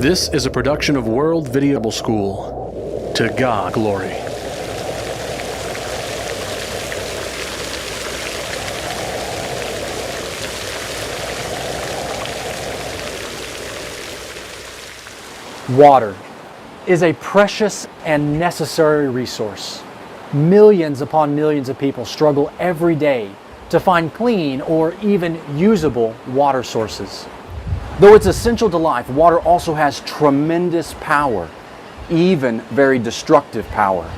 This is a production of World Video School. To God glory. Water is a precious and necessary resource. Millions upon millions of people struggle every day to find clean or even usable water sources. Though it's essential to life, water also has tremendous power, even very destructive power.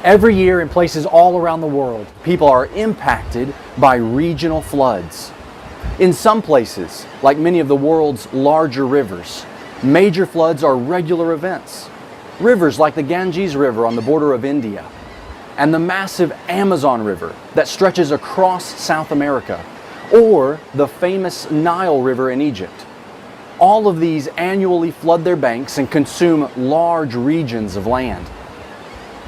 Every year in places all around the world, people are impacted by regional floods. In some places, like many of the world's larger rivers, major floods are regular events. Rivers like the Ganges River on the border of India, and the massive Amazon River that stretches across South America, or the famous Nile River in Egypt. All of these annually flood their banks and consume large regions of land.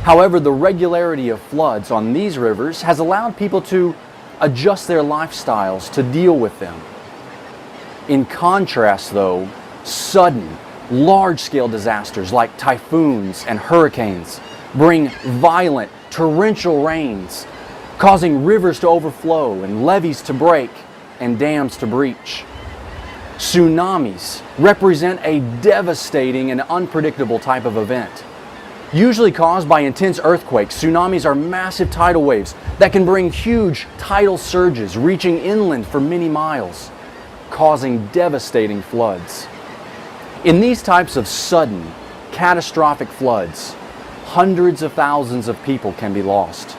However, the regularity of floods on these rivers has allowed people to adjust their lifestyles to deal with them. In contrast, though, sudden, large-scale disasters like typhoons and hurricanes bring violent, torrential rains, causing rivers to overflow and levees to break and dams to breach. Tsunamis represent a devastating and unpredictable type of event. Usually caused by intense earthquakes, tsunamis are massive tidal waves that can bring huge tidal surges reaching inland for many miles, causing devastating floods. In these types of sudden, catastrophic floods, hundreds of thousands of people can be lost.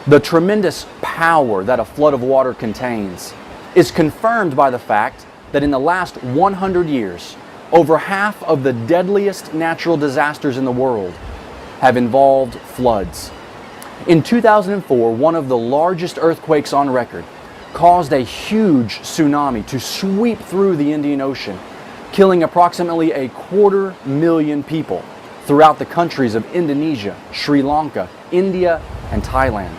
The tremendous power that a flood of water contains is confirmed by the fact that in the last 100 years, over half of the deadliest natural disasters in the world have involved floods. In 2004, one of the largest earthquakes on record caused a huge tsunami to sweep through the Indian Ocean, killing approximately 250,000 people throughout the countries of Indonesia, Sri Lanka, India, and Thailand.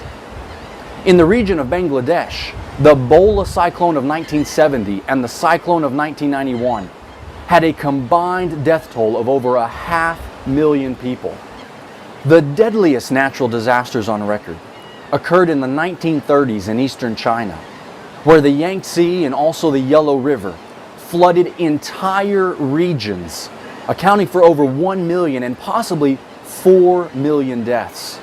In the region of Bangladesh, the Bola cyclone of 1970 and the cyclone of 1991 had a combined death toll of over 500,000 people. The deadliest natural disasters on record occurred in the 1930s in eastern China, where the Yangtze and also the Yellow River flooded entire regions, accounting for over 1 million and possibly 4 million deaths.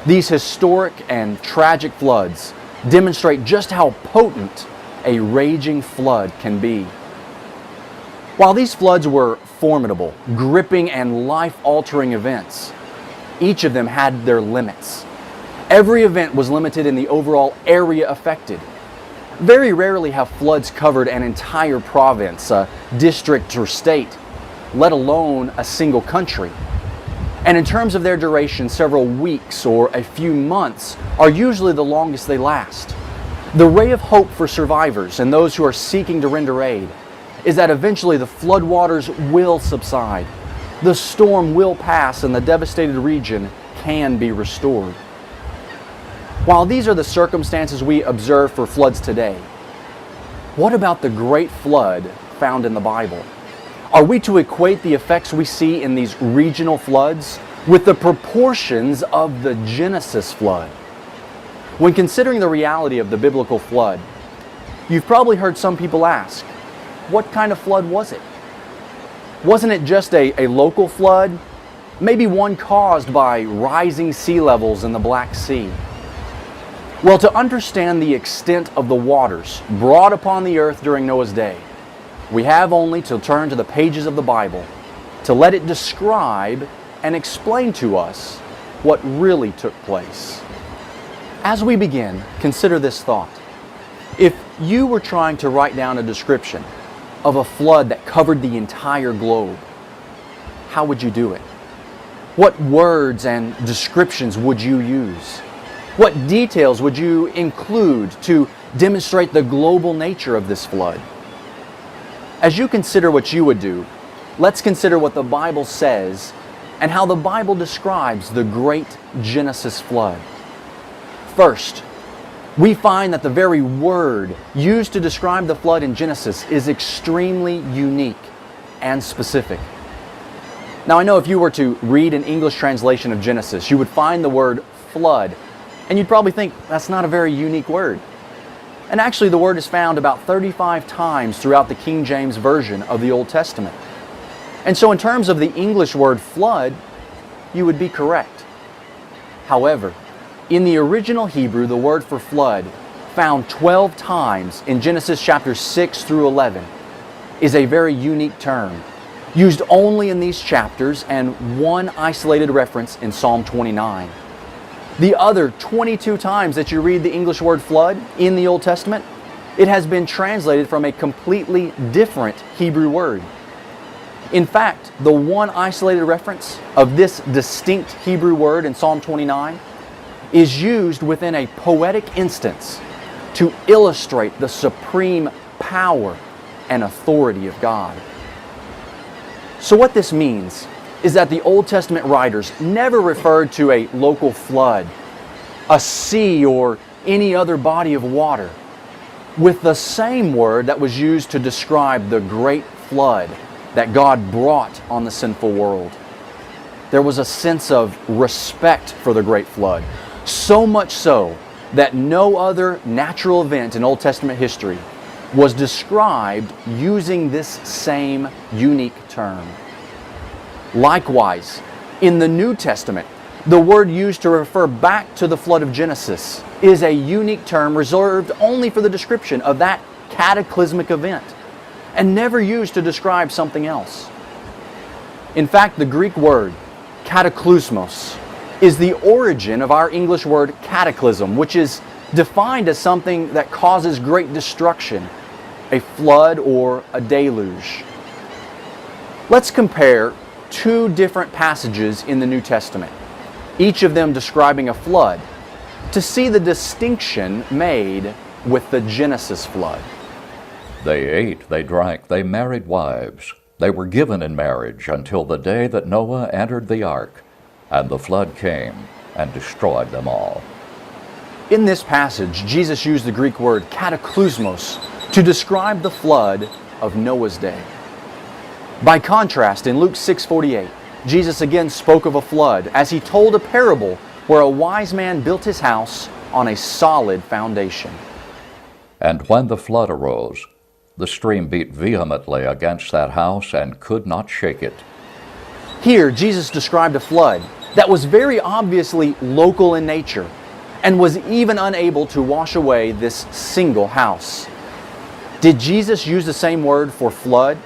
These historic and tragic floods demonstrate just how potent a raging flood can be. While these floods were formidable, gripping, and life-altering events, each of them had their limits. Every event was limited in the overall area affected. Very rarely have floods covered an entire province, a district, or state, let alone a single country. And in terms of their duration, several weeks or a few months are usually the longest they last. The ray of hope for survivors and those who are seeking to render aid is that eventually the floodwaters will subside, the storm will pass, and the devastated region can be restored. While these are the circumstances we observe for floods today, what about the great flood found in the Bible? Are we to equate the effects we see in these regional floods with the proportions of the Genesis flood? When considering the reality of the biblical flood, you've probably heard some people ask, what kind of flood was it? Wasn't it just a local flood? Maybe one caused by rising sea levels in the Black Sea? Well, to understand the extent of the waters brought upon the earth during Noah's day, we have only to turn to the pages of the Bible to let it describe and explain to us what really took place. As we begin, consider this thought. If you were trying to write down a description of a flood that covered the entire globe, how would you do it? What words and descriptions would you use? What details would you include to demonstrate the global nature of this flood? As you consider what you would do, let's consider what the Bible says and how the Bible describes the great Genesis flood. First, we find that the very word used to describe the flood in Genesis is extremely unique and specific. Now I know if you were to read an English translation of Genesis, you would find the word flood, and you'd probably think that's not a very unique word. And actually the word is found about 35 times throughout the King James Version of the Old Testament. And so in terms of the English word flood, you would be correct. However, in the original Hebrew, the word for flood, found 12 times in Genesis chapters 6 through 11, is a very unique term, used only in these chapters and one isolated reference in Psalm 29. The other 22 times that you read the English word flood in the Old Testament, it has been translated from a completely different Hebrew word. In fact, the one isolated reference of this distinct Hebrew word in Psalm 29 is used within a poetic instance to illustrate the supreme power and authority of God. So what this means is that the Old Testament writers never referred to a local flood, a sea, or any other body of water with the same word that was used to describe the great flood that God brought on the sinful world. There was a sense of respect for the great flood, so much so that no other natural event in Old Testament history was described using this same unique term. Likewise, in the New Testament, the word used to refer back to the flood of Genesis is a unique term reserved only for the description of that cataclysmic event, and never used to describe something else. In fact, the Greek word kataklysmos is the origin of our English word cataclysm, which is defined as something that causes great destruction, a flood or a deluge. Let's compare two different passages in the New Testament, each of them describing a flood, to see the distinction made with the Genesis flood. They ate, they drank, they married wives. They were given in marriage until the day that Noah entered the ark, and the flood came and destroyed them all. In this passage, Jesus used the Greek word kataklysmos to describe the flood of Noah's day. By contrast, in Luke 6:48, Jesus again spoke of a flood as he told a parable where a wise man built his house on a solid foundation. And when the flood arose, the stream beat vehemently against that house and could not shake it. Here, Jesus described a flood that was very obviously local in nature and was even unable to wash away this single house. Did Jesus use the same word for flood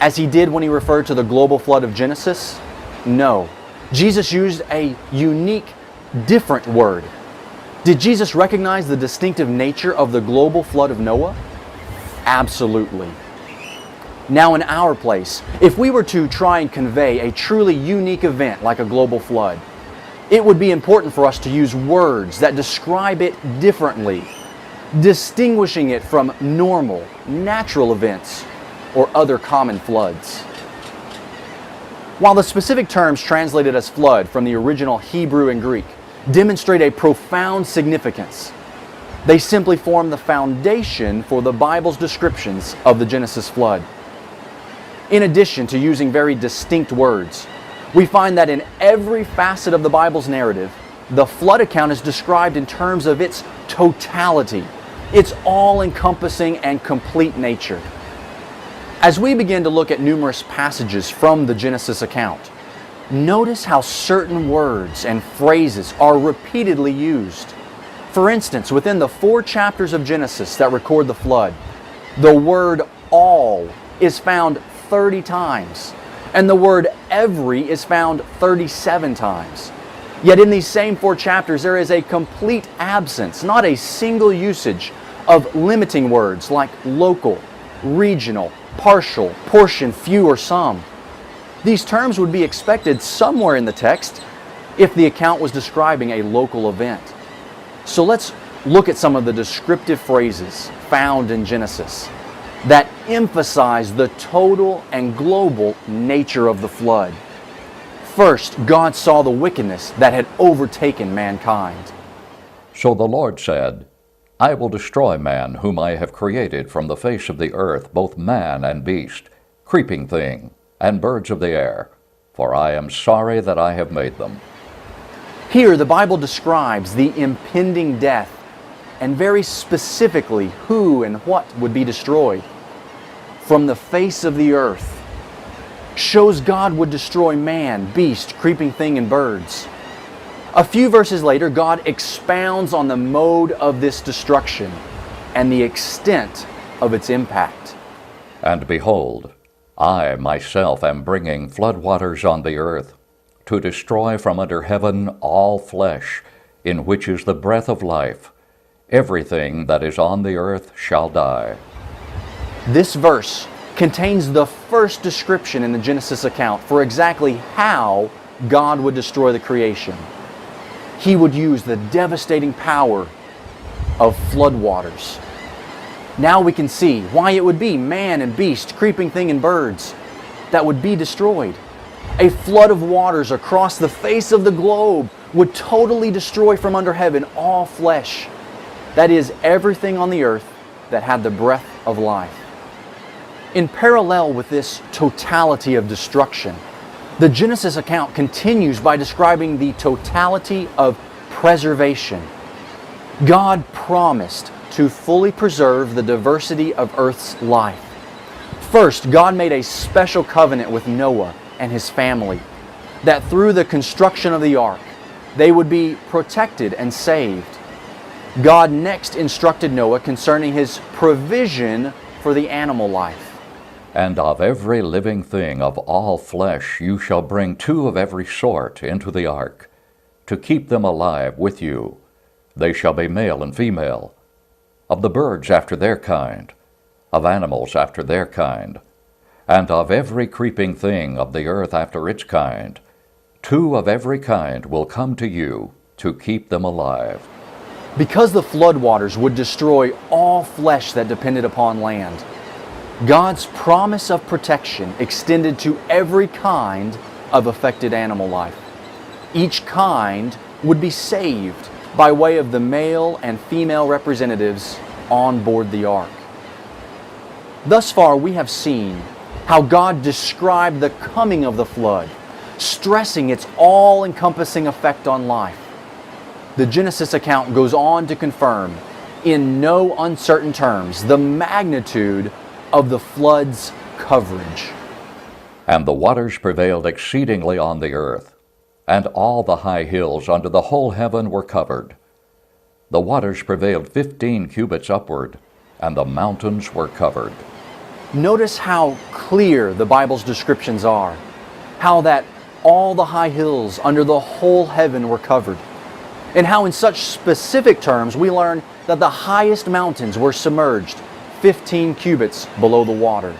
as he did when he referred to the global flood of Genesis? No. Jesus used a unique, different word. Did Jesus recognize the distinctive nature of the global flood of Noah? Absolutely. Now in our place, if we were to try and convey a truly unique event like a global flood, it would be important for us to use words that describe it differently, distinguishing it from normal, natural events or other common floods. While the specific terms translated as flood from the original Hebrew and Greek demonstrate a profound significance, they simply form the foundation for the Bible's descriptions of the Genesis flood. In addition to using very distinct words, we find that in every facet of the Bible's narrative, the flood account is described in terms of its totality, its all-encompassing and complete nature. As we begin to look at numerous passages from the Genesis account, notice how certain words and phrases are repeatedly used. For instance, within the 4 chapters of Genesis that record the flood, the word all is found 30 times, and the word every is found 37 times. Yet in these same 4 chapters, there is a complete absence, not a single usage of limiting words like local, regional, partial, portion, few, or some. These terms would be expected somewhere in the text if the account was describing a local event. So let's look at some of the descriptive phrases found in Genesis that emphasize the total and global nature of the flood. First, God saw the wickedness that had overtaken mankind. So the Lord said, I will destroy man whom I have created from the face of the earth, both man and beast, creeping thing, and birds of the air, for I am sorry that I have made them. Here, the Bible describes the impending death, and very specifically who and what would be destroyed. From the face of the earth, shows God would destroy man, beast, creeping thing, and birds. A few verses later, God expounds on the mode of this destruction and the extent of its impact. And behold, I myself am bringing floodwaters on the earth, to destroy from under heaven all flesh, in which is the breath of life. Everything that is on the earth shall die. This verse contains the first description in the Genesis account for exactly how God would destroy the creation. He would use the devastating power of floodwaters. Now we can see why it would be man and beast, creeping thing, and birds that would be destroyed. A flood of waters across the face of the globe would totally destroy from under heaven all flesh. That is, everything on the earth that had the breath of life. In parallel with this totality of destruction, the Genesis account continues by describing the totality of preservation. God promised to fully preserve the diversity of Earth's life. First, God made a special covenant with Noah and his family, that through the construction of the ark, they would be protected and saved. God next instructed Noah concerning his provision for the animal life. And of every living thing of all flesh you shall bring 2 of every sort into the ark, to keep them alive with you. They shall be male and female. Of the birds after their kind, of animals after their kind, and of every creeping thing of the earth after its kind, 2 of every kind will come to you, to keep them alive. Because the floodwaters would destroy all flesh that depended upon land, God's promise of protection extended to every kind of affected animal life. Each kind would be saved by way of the male and female representatives on board the ark. Thus far, we have seen how God described the coming of the flood, stressing its all-encompassing effect on life. The Genesis account goes on to confirm, in no uncertain terms, the magnitude of the flood's coverage. And the waters prevailed exceedingly on the earth, and all the high hills under the whole heaven were covered. The waters prevailed 15 cubits upward, and the mountains were covered. Notice how clear the Bible's descriptions are, how that all the high hills under the whole heaven were covered, and how in such specific terms we learn that the highest mountains were submerged 15 cubits below the water.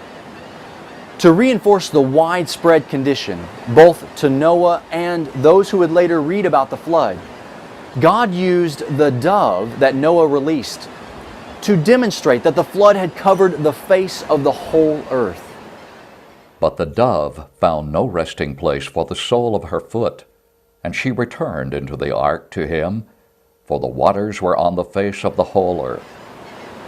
To reinforce the widespread condition, both to Noah and those who would later read about the flood, God used the dove that Noah released to demonstrate that the flood had covered the face of the whole earth. But the dove found no resting place for the sole of her foot, and she returned into the ark to him, for the waters were on the face of the whole earth.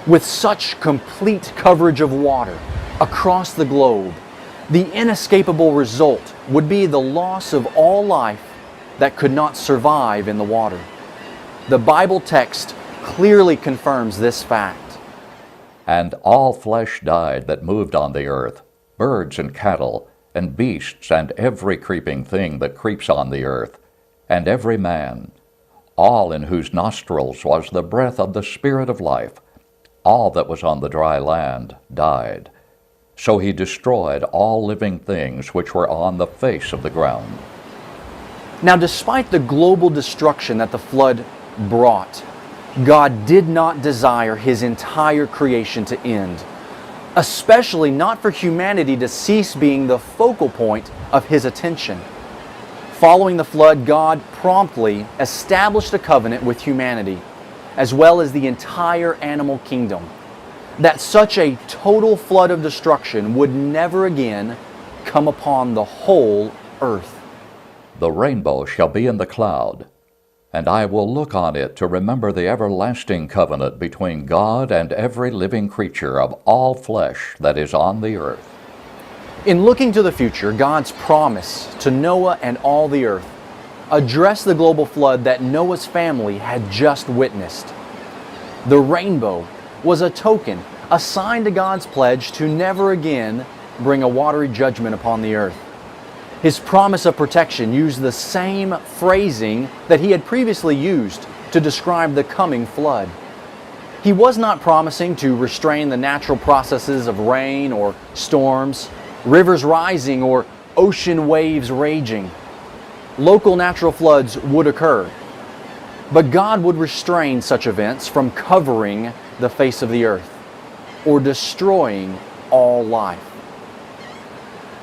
With such complete coverage of water across the globe, the inescapable result would be the loss of all life that could not survive in the water. The Bible text clearly confirms this fact. And all flesh died that moved on the earth, birds and cattle, and beasts, and every creeping thing that creeps on the earth, and every man, all in whose nostrils was the breath of the Spirit of life. All that was on the dry land died. So he destroyed all living things which were on the face of the ground. Now, despite the global destruction that the flood brought, God did not desire His entire creation to end, especially not for humanity to cease being the focal point of His attention. Following the flood, God promptly established a covenant with humanity, as well as the entire animal kingdom, that such a total flood of destruction would never again come upon the whole earth. The rainbow shall be in the cloud, and I will look on it to remember the everlasting covenant between God and every living creature of all flesh that is on the earth. In looking to the future, God's promise to Noah and all the earth addressed the global flood that Noah's family had just witnessed. The rainbow was a token, a sign to God's pledge to never again bring a watery judgment upon the earth. His promise of protection used the same phrasing that he had previously used to describe the coming flood. He was not promising to restrain the natural processes of rain or storms, rivers rising or ocean waves raging. Local natural floods would occur, but God would restrain such events from covering the face of the earth or destroying all life.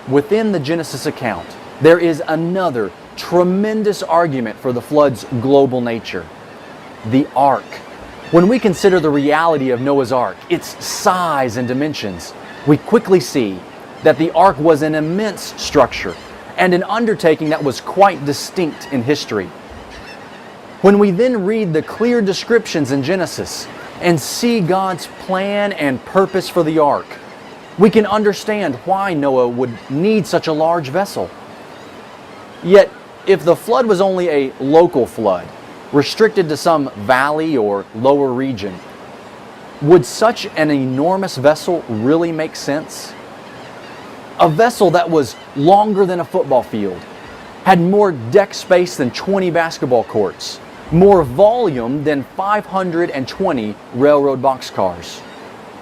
Within the Genesis account, there is another tremendous argument for the flood's global nature: the ark. When we consider the reality of Noah's ark, its size and dimensions, we quickly see that the ark was an immense structure and an undertaking that was quite distinct in history. When we then read the clear descriptions in Genesis and see God's plan and purpose for the ark, we can understand why Noah would need such a large vessel. Yet, if the flood was only a local flood, restricted to some valley or lower region, would such an enormous vessel really make sense? A vessel that was longer than a football field, had more deck space than 20 basketball courts, more volume than 520 railroad boxcars,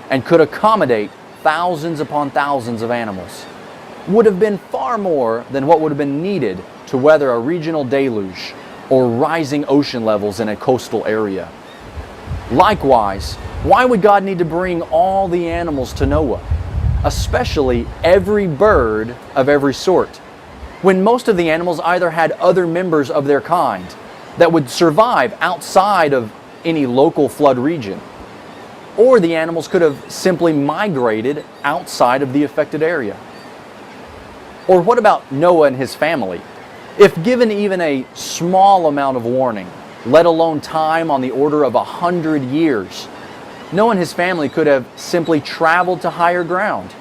and could accommodate thousands upon thousands of animals, would have been far more than what would have been needed to weather a regional deluge or rising ocean levels in a coastal area. Likewise, why would God need to bring all the animals to Noah, especially every bird of every sort, when most of the animals either had other members of their kind that would survive outside of any local flood region, or the animals could have simply migrated outside of the affected area? Or what about Noah and his family? If given even a small amount of warning, let alone time on the order of 100 years, Noah and his family could have simply traveled to higher ground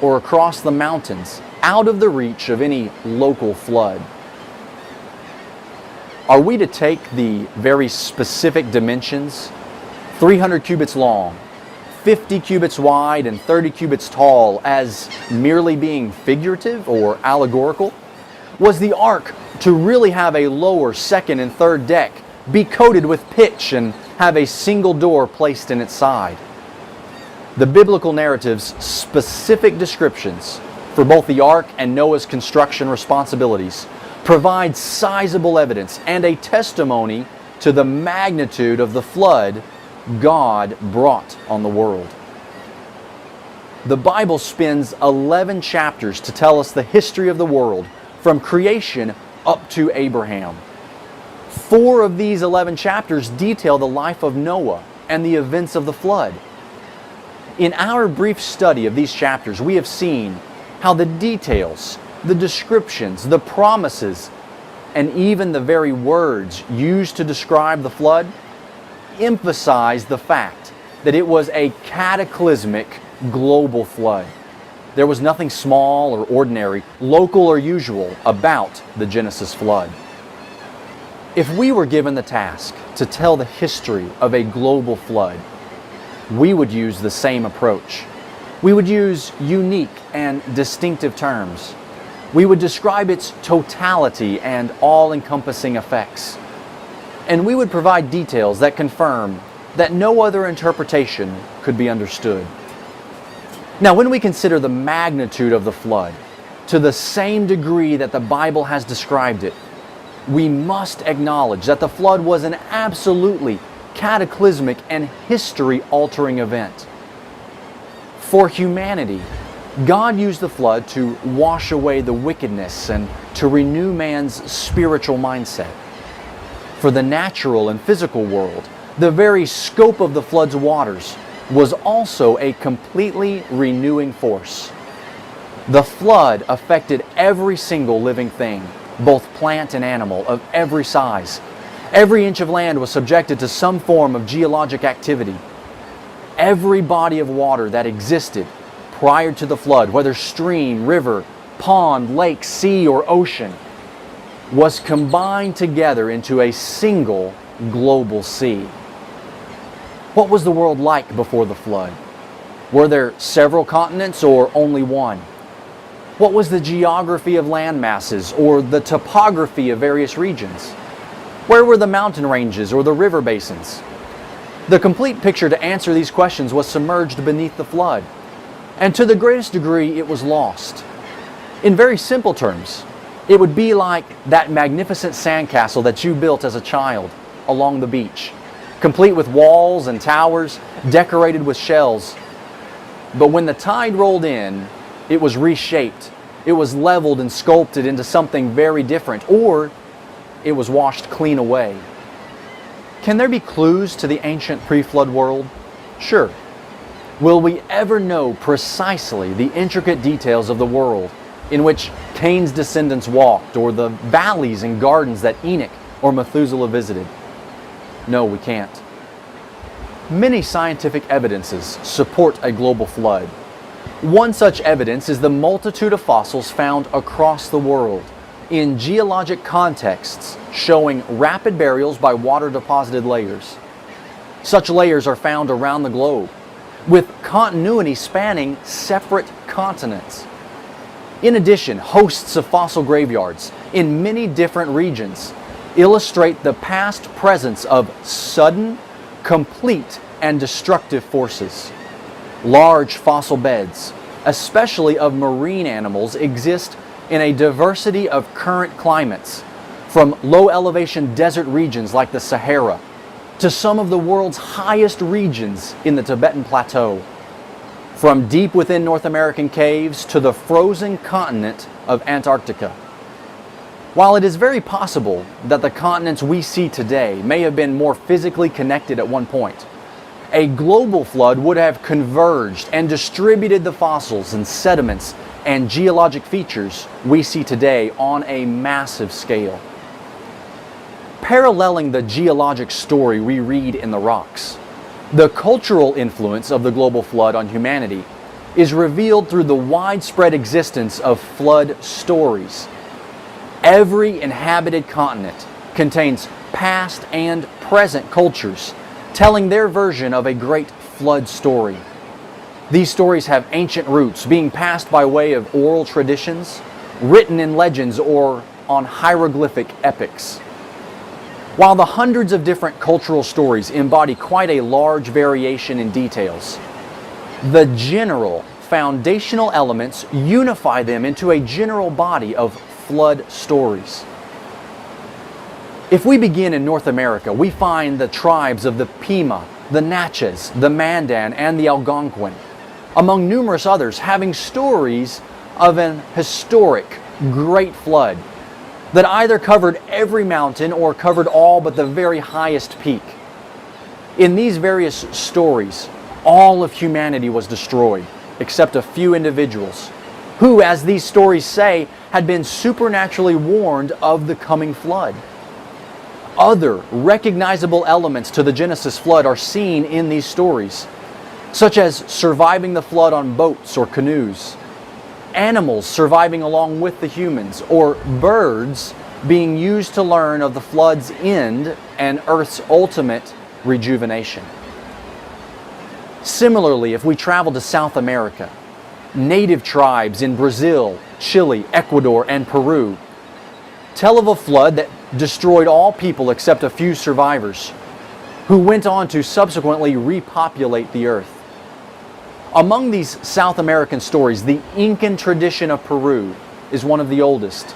or across the mountains, out of the reach of any local flood. Are we to take the very specific dimensions, 300 cubits long, 50 cubits wide, and 30 cubits tall, as merely being figurative or allegorical? Was the ark to really have a lower, second, and third deck, be coated with pitch, and have a single door placed in its side? The biblical narrative's specific descriptions for both the ark and Noah's construction responsibilities provide sizable evidence and a testimony to the magnitude of the flood God brought on the world. The Bible spends 11 chapters to tell us the history of the world from creation up to Abraham. 4 of these 11 chapters detail the life of Noah and the events of the flood. In our brief study of these chapters, we have seen how the details, the descriptions, the promises, and even the very words used to describe the flood emphasize the fact that it was a cataclysmic global flood. There was nothing small or ordinary, local or usual about the Genesis flood. If we were given the task to tell the history of a global flood, we would use the same approach. We would use unique and distinctive terms. We would describe its totality and all-encompassing effects. And we would provide details that confirm that no other interpretation could be understood. Now, when we consider the magnitude of the flood, to the same degree that the Bible has described it, we must acknowledge that the flood was an absolutely cataclysmic and history-altering event. For humanity, God used the flood to wash away the wickedness and to renew man's spiritual mindset. For the natural and physical world, the very scope of the flood's waters was also a completely renewing force. The flood affected every single living thing, both plant and animal, of every size. Every inch of land was subjected to some form of geologic activity. Every body of water that existed prior to the flood, whether stream, river, pond, lake, sea, or ocean, was combined together into a single global sea. What was the world like before the flood? Were there several continents or only one? What was the geography of land masses or the topography of various regions? Where were the mountain ranges or the river basins? The complete picture to answer these questions was submerged beneath the flood, and to the greatest degree it was lost. In very simple terms, it would be like that magnificent sandcastle that you built as a child along the beach, complete with walls and towers decorated with shells. But when the tide rolled in, it was reshaped, it was leveled and sculpted into something very different, or it was washed clean away. Can there be clues to the ancient pre-flood world? Sure. Will we ever know precisely the intricate details of the world in which Cain's descendants walked, or the valleys and gardens that Enoch or Methuselah visited? No, we can't. Many scientific evidences support a global flood. One such evidence is the multitude of fossils found across the world in geologic contexts showing rapid burials by water-deposited layers. Such layers are found around the globe, with continuity spanning separate continents. In addition, hosts of fossil graveyards in many different regions illustrate the past presence of sudden, complete, and destructive forces. Large fossil beds, especially of marine animals, exist in a diversity of current climates, from low-elevation desert regions like the Sahara to some of the world's highest regions in the Tibetan Plateau, from deep within North American caves to the frozen continent of Antarctica. While it is very possible that the continents we see today may have been more physically connected at one point, a global flood would have converged and distributed the fossils and sediments and geologic features we see today on a massive scale. Paralleling the geologic story we read in the rocks, the cultural influence of the global flood on humanity is revealed through the widespread existence of flood stories. Every inhabited continent contains past and present cultures telling their version of a great flood story. These stories have ancient roots, being passed by way of oral traditions, written in legends, or on hieroglyphic epics. While the hundreds of different cultural stories embody quite a large variation in details, the general foundational elements unify them into a general body of flood stories. If we begin in North America, we find the tribes of the Pima, the Natchez, the Mandan, and the Algonquin, among numerous others, having stories of an historic great flood that either covered every mountain or covered all but the very highest peak. In these various stories, all of humanity was destroyed, except a few individuals, who, as these stories say, had been supernaturally warned of the coming flood. Other recognizable elements to the Genesis flood are seen in these stories, such as surviving the flood on boats or canoes, animals surviving along with the humans, or birds being used to learn of the flood's end and Earth's ultimate rejuvenation. Similarly, if we travel to South America, native tribes in Brazil, Chile, Ecuador, and Peru tell of a flood that destroyed all people except a few survivors, who went on to subsequently repopulate the earth. Among these South American stories, the INCAN tradition of Peru is one of the oldest.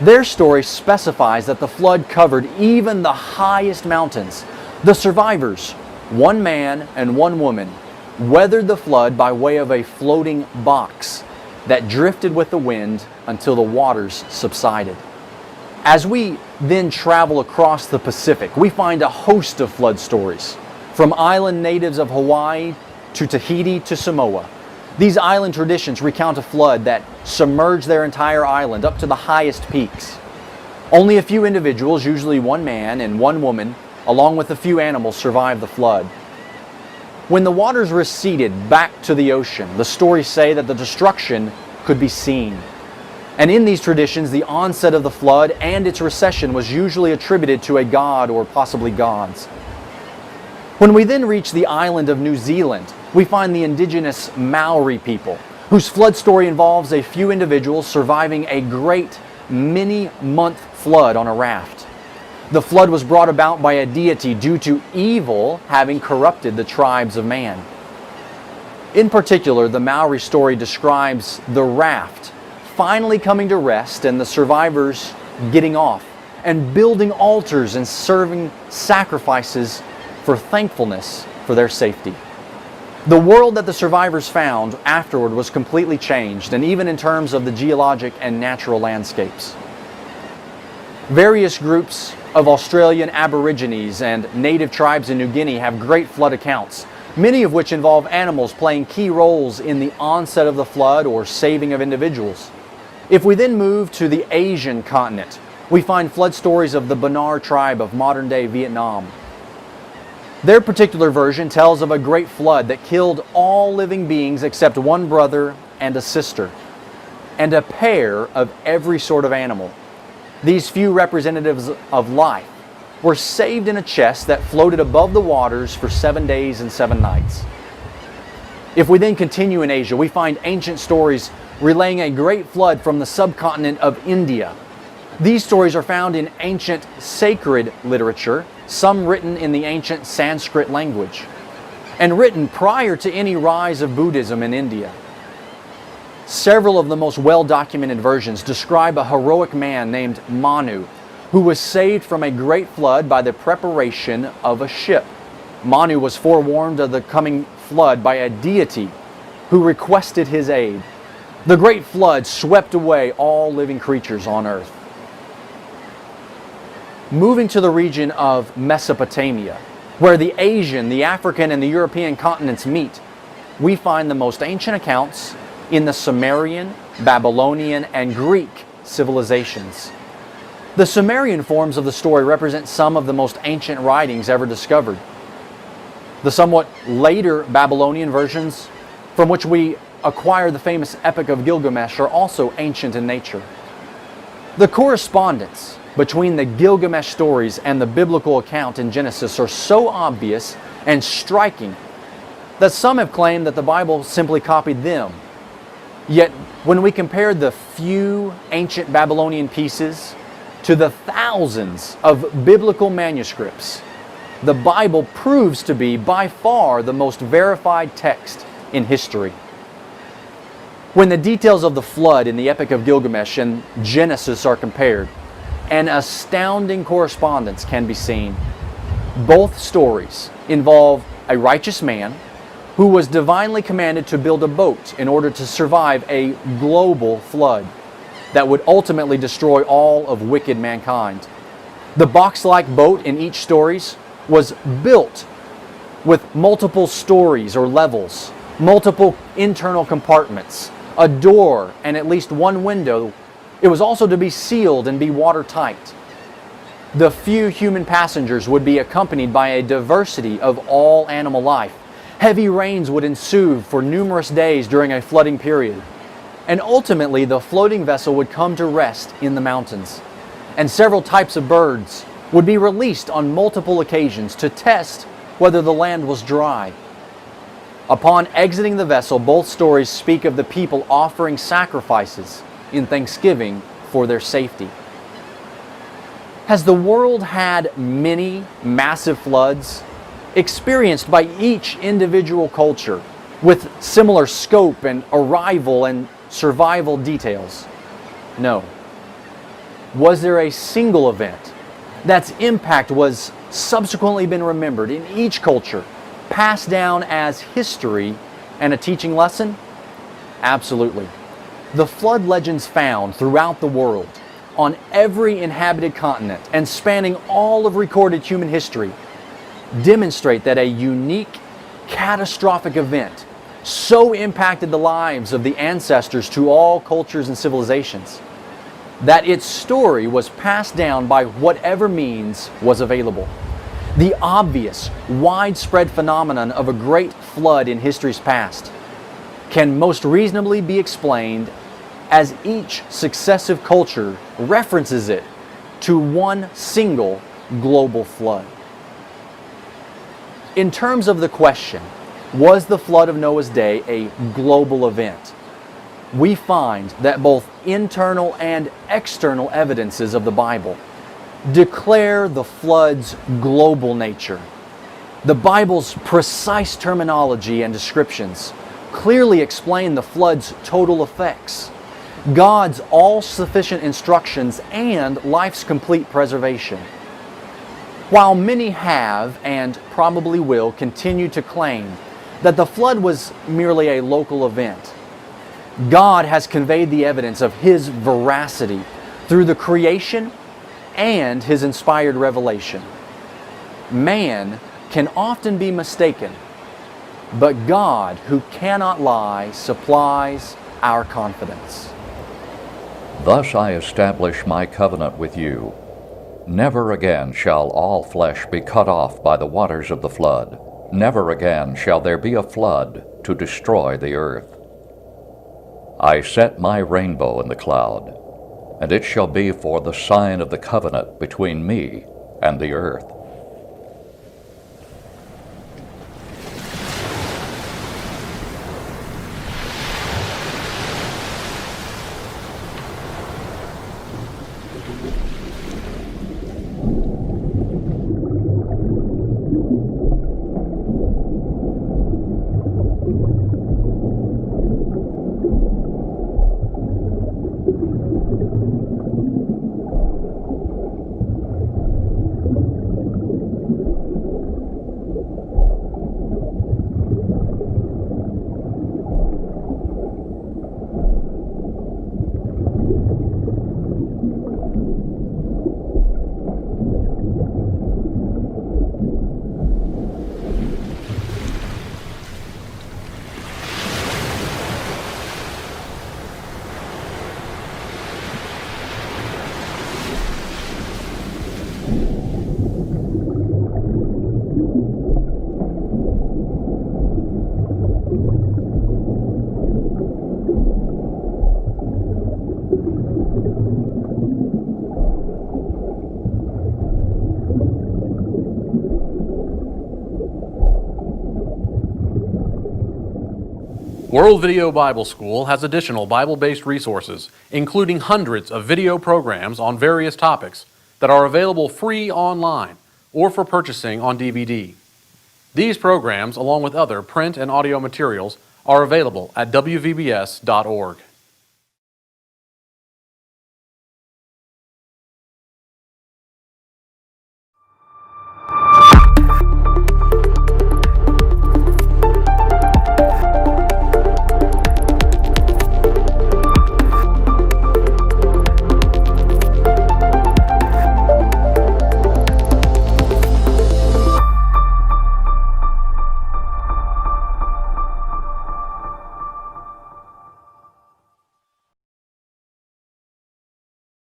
Their story specifies that the flood covered even the highest mountains. The survivors, one man and one woman, weathered the flood by way of a floating box that drifted with the wind until the waters subsided. As we then travel across the Pacific, we find a host of flood stories, from island natives of Hawaii to Tahiti to Samoa. These island traditions recount a flood that submerged their entire island up to the highest peaks. Only a few individuals, usually one man and one woman, along with a few animals, survived the flood. When the waters receded back to the ocean, the stories say that the destruction could be seen. And in these traditions, the onset of the flood and its recession was usually attributed to a god or possibly gods. When we then reach the island of New Zealand, we find the indigenous Maori people, whose flood story involves a few individuals surviving a great many-month flood on a raft. The flood was brought about by a deity due to evil having corrupted the tribes of man. In particular, the Maori story describes the raft finally coming to rest and the survivors getting off and building altars and serving sacrifices for thankfulness for their safety. The world that the survivors found afterward was completely changed, and even in terms of the geologic and natural landscapes. Various groups of Australian Aborigines and native tribes in New Guinea have great flood accounts, many of which involve animals playing key roles in the onset of the flood or saving of individuals. If we then move to the Asian continent, we find flood stories of the Banar tribe of modern-day Vietnam. Their particular version tells of a great flood that killed all living beings except one brother and a sister, and a pair of every sort of animal. These few representatives of life were saved in a chest that floated above the waters for 7 days and 7 nights. If we then continue in Asia, we find ancient stories relaying a great flood from the subcontinent of India. These stories are found in ancient sacred literature, some written in the ancient Sanskrit language, and written prior to any rise of Buddhism in India. Several of the most well-documented versions describe a heroic man named Manu, who was saved from a great flood by the preparation of a ship. Manu was forewarned of the coming flood by a deity who requested his aid. The great flood swept away all living creatures on earth. Moving to the region of Mesopotamia, where the Asian, the African, and the European continents meet, we find the most ancient accounts in the Sumerian, Babylonian, and Greek civilizations. The Sumerian forms of the story represent some of the most ancient writings ever discovered. The somewhat later Babylonian versions, from which we acquire the famous Epic of Gilgamesh, are also ancient in nature. The correspondence between the Gilgamesh stories and the biblical account in Genesis are so obvious and striking that some have claimed that the Bible simply copied them. Yet, when we compare the few ancient Babylonian pieces to the thousands of biblical manuscripts, the Bible proves to be by far the most verified text in history. When the details of the flood in the Epic of Gilgamesh and Genesis are compared, an astounding correspondence can be seen. Both stories involve a righteous man who was divinely commanded to build a boat in order to survive a global flood that would ultimately destroy all of wicked mankind. The box-like boat in each story was built with multiple stories or levels, multiple internal compartments, a door, and at least one window. It was also to be sealed and be watertight. The few human passengers would be accompanied by a diversity of all animal life. Heavy rains would ensue for numerous days during a flooding period. And ultimately, the floating vessel would come to rest in the mountains. And several types of birds would be released on multiple occasions to test whether the land was dry. Upon exiting the vessel, both stories speak of the people offering sacrifices in thanksgiving for their safety. Has the world had many massive floods experienced by each individual culture with similar scope and arrival and survival details? No. Was there a single event that's impact was subsequently been remembered in each culture, passed down as history and a teaching lesson? Absolutely. The flood legends found throughout the world, on every inhabited continent and spanning all of recorded human history, demonstrate that a unique, catastrophic event so impacted the lives of the ancestors to all cultures and civilizations that its story was passed down by whatever means was available. The obvious, widespread phenomenon of a great flood in history's past can most reasonably be explained as each successive culture references it to one single global flood. In terms of the question, was the flood of Noah's day a global event? We find that both internal and external evidences of the Bible declare the flood's global nature. The Bible's precise terminology and descriptions clearly explain the flood's total effects, God's all-sufficient instructions, and life's complete preservation. While many have, and probably will, continue to claim that the flood was merely a local event, God has conveyed the evidence of His veracity through the creation and His inspired revelation. Man can often be mistaken, but God, who cannot lie, supplies our confidence. Thus I establish my covenant with you. Never again shall all flesh be cut off by the waters of the flood. Never again shall there be a flood to destroy the earth. I set my rainbow in the cloud, and it shall be for the sign of the covenant between me and the earth. World Video Bible School has additional Bible-based resources, including hundreds of video programs on various topics that are available free online or for purchasing on DVD. These programs, along with other print and audio materials, are available at wvbs.org.